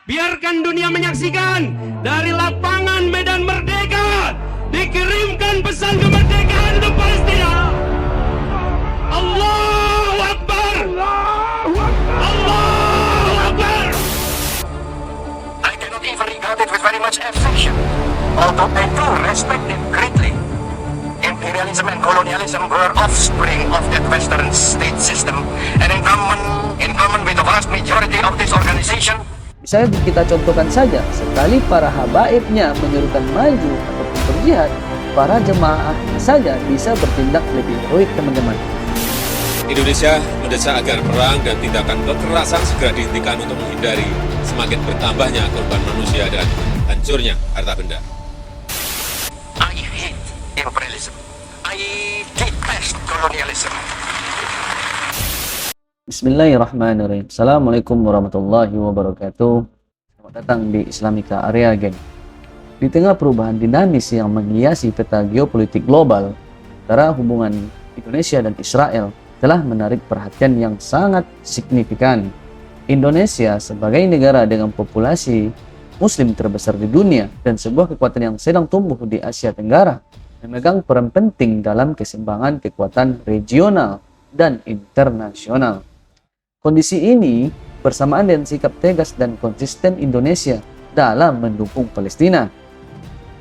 Biarkan dunia menyaksikan dari lapangan Medan Merdeka dikirimkan pesan kemerdekaan untuk Palestina. Allahu Akbar. Allahu Akbar. I cannot even regard it with very much affection, although I do respect it greatly. Imperialism and colonialism were offspring of that Western state system, and in common with the vast majority of this organization, bisa kita contohkan saja, sekali para habaibnya menyerukan maju ataupun berjihad, para jemaah saja bisa bertindak lebih heroik, teman-teman. Indonesia mendesak agar perang dan tindakan kekerasan segera dihentikan untuk menghindari semakin bertambahnya korban manusia dan hancurnya harta benda. I hate imperialism. I detest colonialism. Bismillahirrahmanirrahim. Assalamualaikum warahmatullahi wabarakatuh. Selamat datang di Islamika Area Gang. Di tengah perubahan dinamis yang menghiasi peta geopolitik global, antara hubungan Indonesia dan Israel telah menarik perhatian yang sangat signifikan. Indonesia sebagai negara dengan populasi Muslim terbesar di dunia dan sebuah kekuatan yang sedang tumbuh di Asia Tenggara, memegang peran penting dalam keseimbangan kekuatan regional dan internasional. Kondisi ini bersamaan dengan sikap tegas dan konsisten Indonesia dalam mendukung Palestina.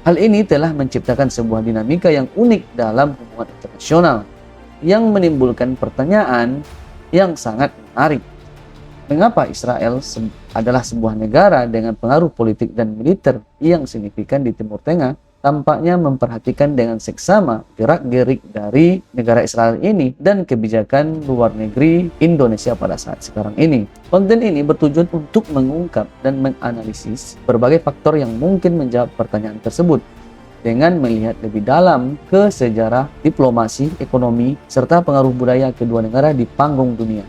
Hal ini telah menciptakan sebuah dinamika yang unik dalam hubungan internasional yang menimbulkan pertanyaan yang sangat menarik. Mengapa Israel adalah sebuah negara dengan pengaruh politik dan militer yang signifikan di Timur Tengah tampaknya memperhatikan dengan seksama gerak-gerik dari negara Israel ini dan kebijakan luar negeri Indonesia pada saat sekarang ini. Konten ini bertujuan untuk mengungkap dan menganalisis berbagai faktor yang mungkin menjawab pertanyaan tersebut dengan melihat lebih dalam ke sejarah, diplomasi, ekonomi, serta pengaruh budaya kedua negara di panggung dunia.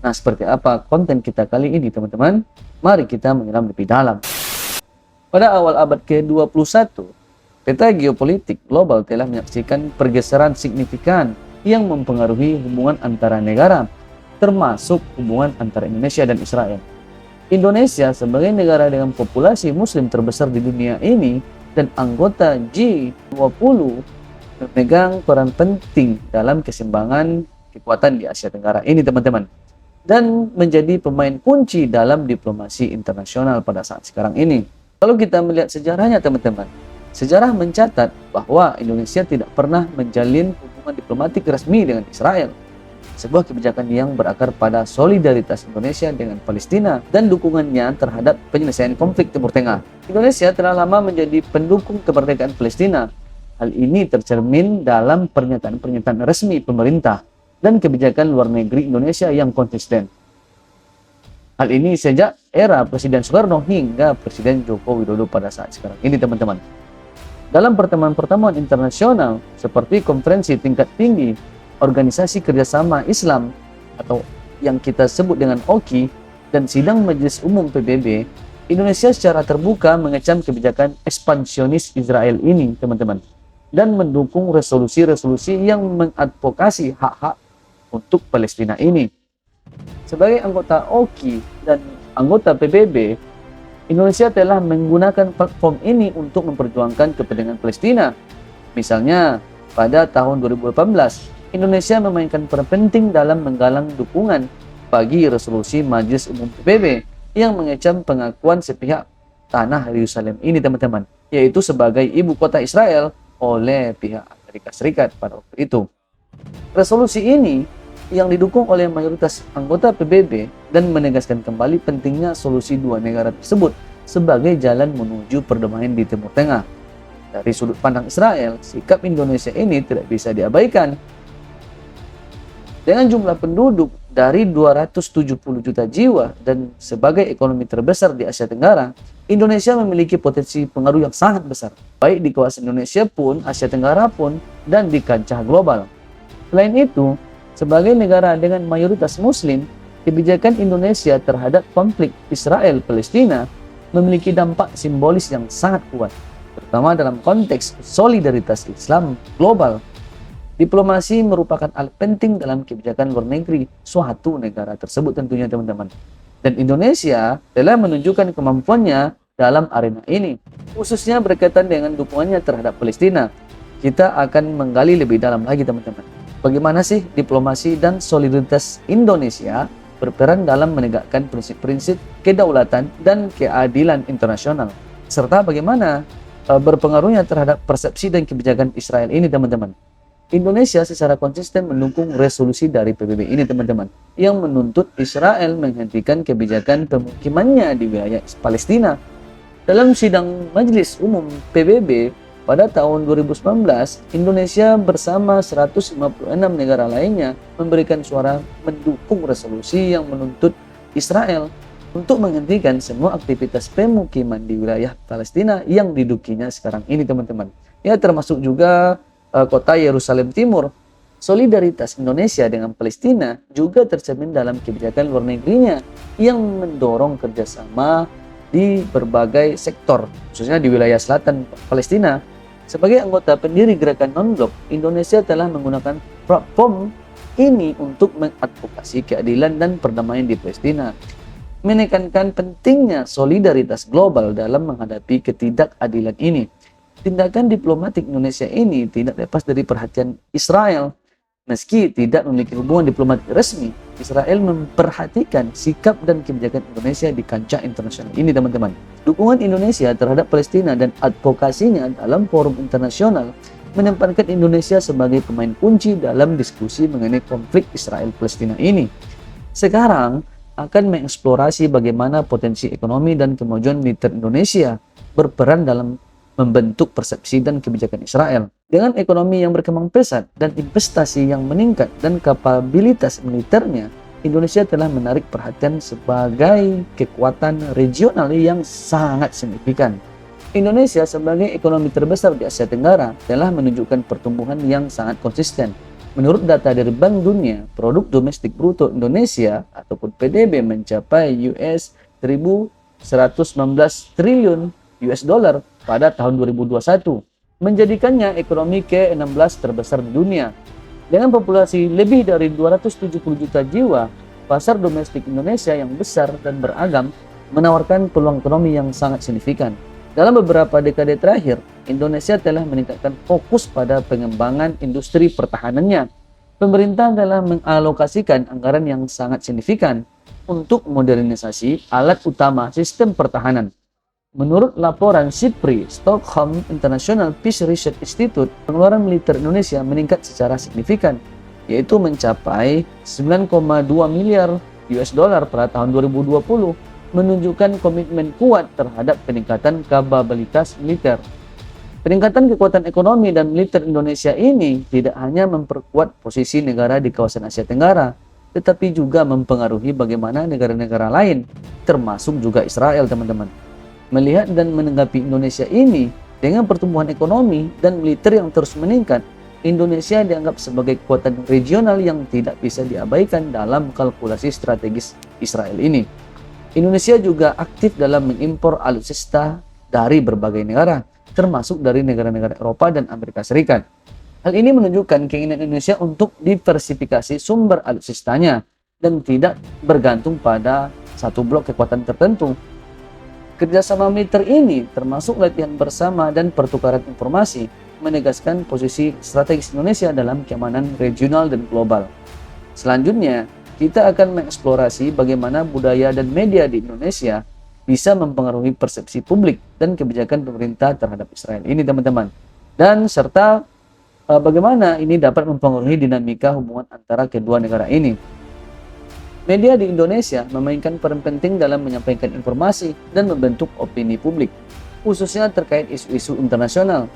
Nah, seperti apa konten kita kali ini, teman-teman? Mari kita menyelam lebih dalam. Pada awal abad ke-21, peta geopolitik global telah menyaksikan pergeseran signifikan yang mempengaruhi hubungan antara negara, termasuk hubungan antara Indonesia dan Israel. Indonesia sebagai negara dengan populasi Muslim terbesar di dunia ini dan anggota G20 memegang peran penting dalam keseimbangan kekuatan di Asia Tenggara ini, teman-teman, dan menjadi pemain kunci dalam diplomasi internasional pada saat sekarang ini. Kalau kita melihat sejarahnya, teman-teman, sejarah mencatat bahwa Indonesia tidak pernah menjalin hubungan diplomatik resmi dengan Israel. Sebuah kebijakan yang berakar pada solidaritas Indonesia dengan Palestina dan dukungannya terhadap penyelesaian konflik Timur Tengah. Indonesia telah lama menjadi pendukung kemerdekaan Palestina. Hal ini tercermin dalam pernyataan-pernyataan resmi pemerintah dan kebijakan luar negeri Indonesia yang konsisten. Hal ini sejak era Presiden Soekarno hingga Presiden Joko Widodo pada saat sekarang ini, teman-teman. Dalam pertemuan-pertemuan internasional seperti konferensi tingkat tinggi Organisasi Kerjasama Islam atau yang kita sebut dengan OKI dan sidang Majelis Umum PBB, Indonesia secara terbuka mengecam kebijakan ekspansionis Israel ini, teman-teman, dan mendukung resolusi-resolusi yang mengadvokasi hak-hak untuk Palestina ini. Sebagai anggota OKI dan anggota PBB, Indonesia telah menggunakan platform ini untuk memperjuangkan kepentingan Palestina. Misalnya, pada tahun 2018, Indonesia memainkan peran penting dalam menggalang dukungan bagi resolusi Majelis Umum PBB yang mengecam pengakuan sepihak tanah Yerusalem ini, teman-teman, yaitu sebagai ibu kota Israel oleh pihak Amerika Serikat pada waktu itu. Resolusi ini yang didukung oleh mayoritas anggota PBB dan menegaskan kembali pentingnya solusi dua negara tersebut sebagai jalan menuju perdamaian di Timur Tengah. Dari sudut pandang Israel, sikap Indonesia ini tidak bisa diabaikan. Dengan jumlah penduduk dari 270 juta jiwa dan sebagai ekonomi terbesar di Asia Tenggara, Indonesia memiliki potensi pengaruh yang sangat besar, baik di kawasan Indonesia pun, Asia Tenggara pun, dan di kancah global. Selain itu, sebagai negara dengan mayoritas Muslim, kebijakan Indonesia terhadap konflik Israel-Palestina memiliki dampak simbolis yang sangat kuat, terutama dalam konteks solidaritas Islam global. Diplomasi merupakan alat penting dalam kebijakan luar negeri suatu negara tersebut tentunya, teman-teman. Dan Indonesia telah menunjukkan kemampuannya dalam arena ini, khususnya berkaitan dengan dukungannya terhadap Palestina. Kita akan menggali lebih dalam lagi teman-teman. Bagaimana sih diplomasi dan solidaritas Indonesia berperan dalam menegakkan prinsip-prinsip kedaulatan dan keadilan internasional, serta bagaimana berpengaruhnya terhadap persepsi dan kebijakan Israel ini teman-teman. Indonesia secara konsisten mendukung resolusi dari PBB ini teman-teman, yang menuntut Israel menghentikan kebijakan pemukimannya di wilayah Palestina. Dalam sidang Majelis Umum PBB pada tahun 2019, Indonesia bersama 156 negara lainnya memberikan suara mendukung resolusi yang menuntut Israel untuk menghentikan semua aktivitas pemukiman di wilayah Palestina yang didudukinya sekarang ini teman-teman. Ya, termasuk juga kota Yerusalem Timur. Solidaritas Indonesia dengan Palestina juga tercermin dalam kebijakan luar negerinya yang mendorong kerjasama di berbagai sektor, khususnya di wilayah selatan Palestina. Sebagai anggota pendiri gerakan non-blok, Indonesia telah menggunakan platform ini untuk mengadvokasi keadilan dan perdamaian di Palestina, menekankan pentingnya solidaritas global dalam menghadapi ketidakadilan ini. Tindakan diplomatik Indonesia ini tidak lepas dari perhatian Israel. Meski tidak memiliki hubungan diplomatik resmi, Israel memperhatikan sikap dan kebijakan Indonesia di kancah internasional ini teman-teman. Dukungan Indonesia terhadap Palestina dan advokasinya dalam forum internasional menempatkan Indonesia sebagai pemain kunci dalam diskusi mengenai konflik Israel-Palestina ini. Sekarang akan mengeksplorasi bagaimana potensi ekonomi dan kemajuan militer Indonesia berperan dalam membentuk persepsi dan kebijakan Israel. Dengan ekonomi yang berkembang pesat dan investasi yang meningkat dan kapabilitas militernya, Indonesia telah menarik perhatian sebagai kekuatan regional yang sangat signifikan. Indonesia sebagai ekonomi terbesar di Asia Tenggara telah menunjukkan pertumbuhan yang sangat konsisten. Menurut data dari Bank Dunia, produk domestik bruto Indonesia ataupun PDB mencapai US 1.119 triliun US dollar pada tahun 2021, menjadikannya ekonomi ke-16 terbesar di dunia. Dengan populasi lebih dari 270 juta jiwa, pasar domestik Indonesia yang besar dan beragam menawarkan peluang ekonomi yang sangat signifikan. Dalam beberapa dekade terakhir, Indonesia telah meningkatkan fokus pada pengembangan industri pertahanannya. Pemerintah telah mengalokasikan anggaran yang sangat signifikan untuk modernisasi alat utama sistem pertahanan. Menurut laporan SIPRI, Stockholm International Peace Research Institute, pengeluaran militer Indonesia meningkat secara signifikan, yaitu mencapai 9,2 miliar US dollar pada tahun 2020, menunjukkan komitmen kuat terhadap peningkatan kapabilitas militer. Peningkatan kekuatan ekonomi dan militer Indonesia ini tidak hanya memperkuat posisi negara di kawasan Asia Tenggara, tetapi juga mempengaruhi bagaimana negara-negara lain, termasuk juga Israel, teman-teman, melihat dan menanggapi Indonesia ini. Dengan pertumbuhan ekonomi dan militer yang terus meningkat, Indonesia dianggap sebagai kekuatan regional yang tidak bisa diabaikan dalam kalkulasi strategis Israel ini. Indonesia juga aktif dalam mengimpor alutsista dari berbagai negara, termasuk dari negara-negara Eropa dan Amerika Serikat. Hal ini menunjukkan keinginan Indonesia untuk diversifikasi sumber alutsistanya dan tidak bergantung pada satu blok kekuatan tertentu. Kerjasama militer ini termasuk latihan bersama dan pertukaran informasi menegaskan posisi strategis Indonesia dalam keamanan regional dan global. Selanjutnya, kita akan mengeksplorasi bagaimana budaya dan media di Indonesia bisa mempengaruhi persepsi publik dan kebijakan pemerintah terhadap Israel ini teman-teman. Dan serta bagaimana ini dapat mempengaruhi dinamika hubungan antara kedua negara ini. Media di Indonesia memainkan peran penting dalam menyampaikan informasi dan membentuk opini publik, khususnya terkait isu-isu internasional.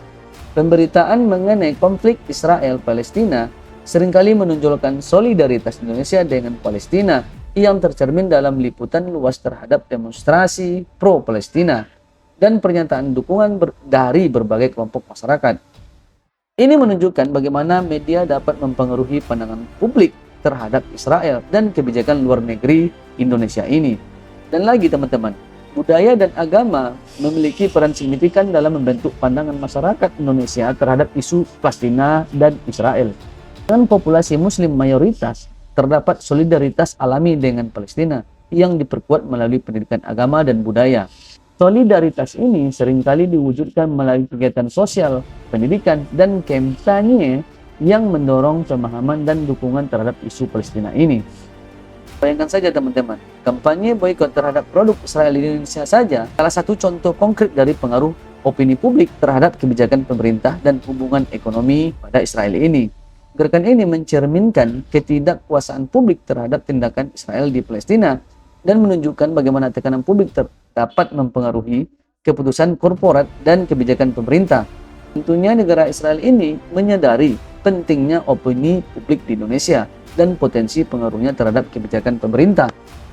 Pemberitaan mengenai konflik Israel-Palestina seringkali menonjolkan solidaritas Indonesia dengan Palestina yang tercermin dalam liputan luas terhadap demonstrasi pro-Palestina dan pernyataan dukungan dari berbagai kelompok masyarakat. Ini menunjukkan bagaimana media dapat mempengaruhi pandangan publik terhadap Israel dan kebijakan luar negeri Indonesia ini. Dan lagi teman-teman, budaya dan agama memiliki peran signifikan dalam membentuk pandangan masyarakat Indonesia terhadap isu Palestina dan Israel. Dengan populasi muslim mayoritas, terdapat solidaritas alami dengan Palestina. yang diperkuat melalui pendidikan agama dan budaya. Solidaritas ini seringkali diwujudkan melalui kegiatan sosial, pendidikan, dan kampanye yang mendorong pemahaman dan dukungan terhadap isu Palestina ini. Bayangkan saja teman-teman, kampanye boikot terhadap produk Israel di Indonesia saja salah satu contoh konkret dari pengaruh opini publik terhadap kebijakan pemerintah dan hubungan ekonomi pada Israel ini. Gerakan ini mencerminkan ketidakpuasan publik terhadap tindakan Israel di Palestina dan menunjukkan bagaimana tekanan publik dapat mempengaruhi keputusan korporat dan kebijakan pemerintah. Tentunya negara Israel ini menyadari pentingnya opini publik di Indonesia dan potensi pengaruhnya terhadap kebijakan pemerintah.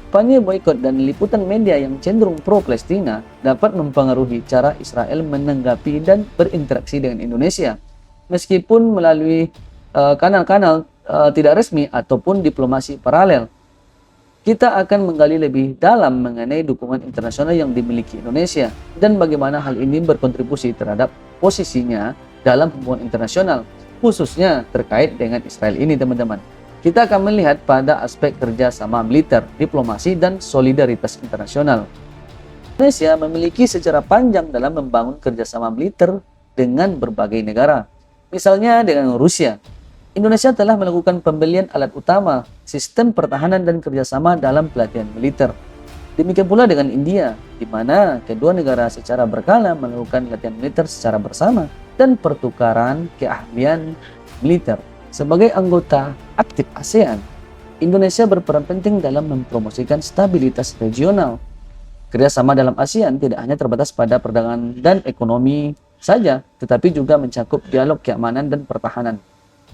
Kampanye boikot dan liputan media yang cenderung pro-Palestina dapat mempengaruhi cara Israel menanggapi dan berinteraksi dengan Indonesia, meskipun melalui kanal-kanal tidak resmi ataupun diplomasi paralel. Kita akan menggali lebih dalam mengenai dukungan internasional yang dimiliki Indonesia dan bagaimana hal ini berkontribusi terhadap posisinya dalam hubungan internasional, khususnya terkait dengan Israel ini, teman-teman. Kita akan melihat pada aspek kerjasama militer, diplomasi, dan solidaritas internasional. Indonesia memiliki sejarah panjang dalam membangun kerjasama militer dengan berbagai negara. Misalnya dengan Rusia. Indonesia telah melakukan pembelian alat utama, sistem pertahanan, dan kerjasama dalam pelatihan militer. Demikian pula dengan India, di mana kedua negara secara berkala melakukan latihan militer secara bersama dan pertukaran keahlian militer. Sebagai anggota aktif ASEAN, Indonesia berperan penting dalam mempromosikan stabilitas regional. Kerjasama dalam ASEAN tidak hanya terbatas pada perdagangan dan ekonomi saja, tetapi juga mencakup dialog keamanan dan pertahanan.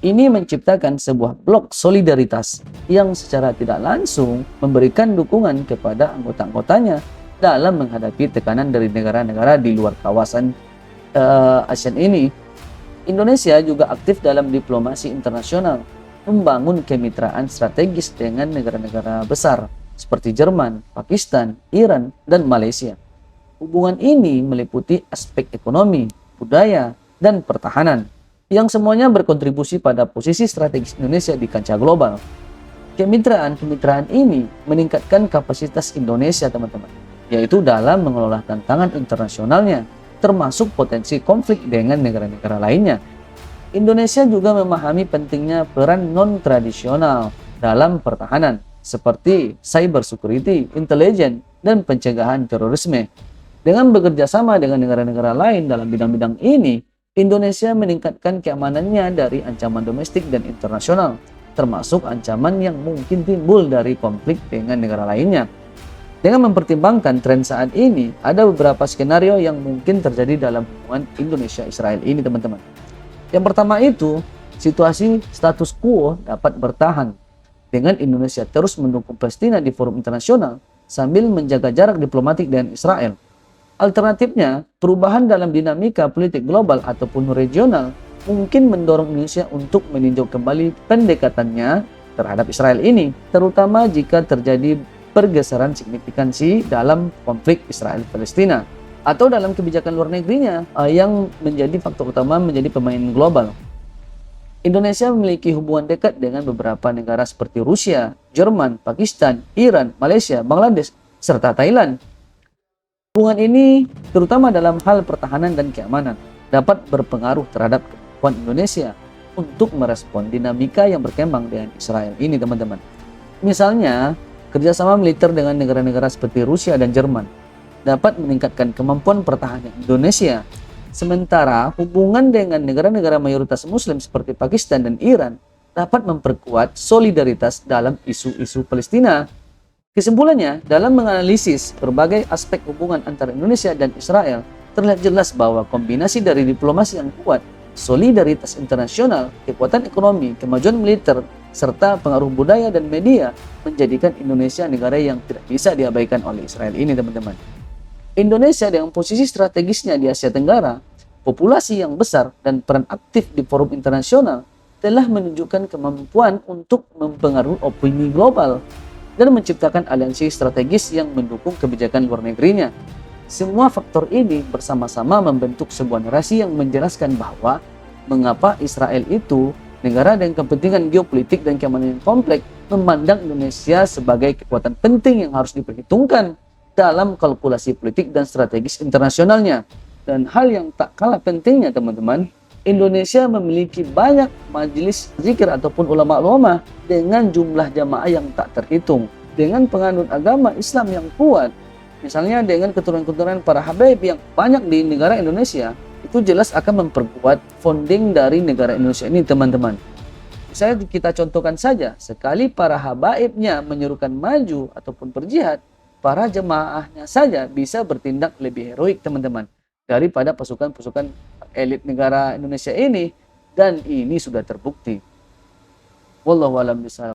Ini menciptakan sebuah blok solidaritas yang secara tidak langsung memberikan dukungan kepada anggota-anggotanya dalam menghadapi tekanan dari negara-negara di luar kawasan ASEAN ini. Indonesia juga aktif dalam diplomasi internasional, membangun kemitraan strategis dengan negara-negara besar seperti Jerman, Pakistan, Iran, dan Malaysia. Hubungan ini meliputi aspek ekonomi, budaya, dan pertahanan, yang semuanya berkontribusi pada posisi strategis Indonesia di kancah global. Kemitraan ini meningkatkan kapasitas Indonesia, teman-teman, yaitu dalam mengelola tantangan internasionalnya, termasuk potensi konflik dengan negara-negara lainnya. Indonesia juga memahami pentingnya peran non-tradisional dalam pertahanan, seperti cyber security, intelijen, dan pencegahan terorisme. Dengan bekerja sama dengan negara-negara lain dalam bidang-bidang ini, Indonesia meningkatkan keamanannya dari ancaman domestik dan internasional, termasuk ancaman yang mungkin timbul dari konflik dengan negara lainnya. Dengan mempertimbangkan tren saat ini, ada beberapa skenario yang mungkin terjadi dalam hubungan Indonesia-Israel ini, teman-teman. Yang pertama itu, situasi status quo dapat bertahan dengan Indonesia terus mendukung Palestina di forum internasional sambil menjaga jarak diplomatik dengan Israel. Alternatifnya, perubahan dalam dinamika politik global ataupun regional mungkin mendorong Indonesia untuk meninjau kembali pendekatannya terhadap Israel ini, terutama jika terjadi pergeseran signifikansi dalam konflik Israel-Palestina atau dalam kebijakan luar negerinya yang menjadi faktor utama menjadi pemain global. Indonesia memiliki hubungan dekat dengan beberapa negara seperti Rusia, Jerman, Pakistan, Iran, Malaysia, Bangladesh, serta Thailand. Hubungan ini, terutama dalam hal pertahanan dan keamanan, dapat berpengaruh terhadap kemampuan Indonesia untuk merespon dinamika yang berkembang dengan Israel ini, teman-teman. Misalnya, kerjasama militer dengan negara-negara seperti Rusia dan Jerman dapat meningkatkan kemampuan pertahanan Indonesia. Sementara hubungan dengan negara-negara mayoritas Muslim seperti Pakistan dan Iran dapat memperkuat solidaritas dalam isu-isu Palestina. Kesimpulannya, dalam menganalisis berbagai aspek hubungan antara Indonesia dan Israel, terlihat jelas bahwa kombinasi dari diplomasi yang kuat, solidaritas internasional, kekuatan ekonomi, kemajuan militer, serta pengaruh budaya dan media menjadikan Indonesia negara yang tidak bisa diabaikan oleh Israel ini, teman-teman. Indonesia dengan posisi strategisnya di Asia Tenggara, populasi yang besar, dan peran aktif di forum internasional telah menunjukkan kemampuan untuk mempengaruhi opini global dan menciptakan aliansi strategis yang mendukung kebijakan luar negerinya. Semua faktor ini bersama-sama membentuk sebuah narasi yang menjelaskan bahwa mengapa Israel itu negara dengan kepentingan geopolitik dan keamanan yang kompleks memandang Indonesia sebagai kekuatan penting yang harus diperhitungkan dalam kalkulasi politik dan strategis internasionalnya. Dan hal yang tak kalah pentingnya teman-teman, Indonesia memiliki banyak majelis zikir ataupun ulama-ulama dengan jumlah jamaah yang tak terhitung. Dengan penganut agama Islam yang kuat, misalnya dengan keturunan-keturunan para habaib yang banyak di negara Indonesia, itu jelas akan memperkuat founding dari negara Indonesia ini teman-teman. Misalnya kita contohkan saja, sekali para habaibnya menyuruhkan maju ataupun berjihad, para jemaahnya saja bisa bertindak lebih heroik teman-teman daripada pasukan-pasukan elit negara Indonesia ini, dan ini sudah terbukti. Wallahu a'lam bishawab.